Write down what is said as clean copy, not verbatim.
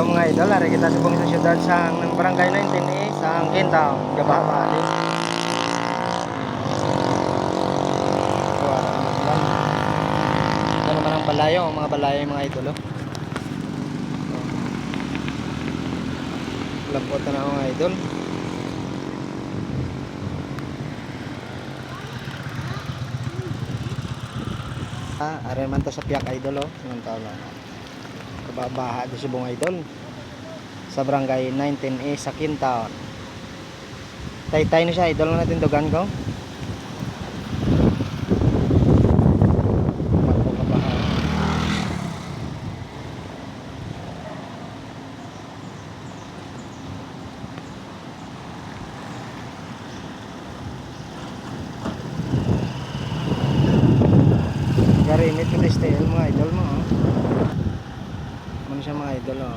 So mga idol, ari kita sa buong syudad sa ng barangay 19A sa Quinta, Gabah Valley. So, ito naman ang balayo, mga balayo mga idol. Oh. Lampot na mga idol. Ari man to sa piyak idol. Nang taon lang. Kababaha di sa buong idol. Sa barangay 19A sa Quinta. Tay-tay na siya idol natin dugan ko. Magkabaha. Garimit ko style mga idol mo. Ano siya mga idol oh.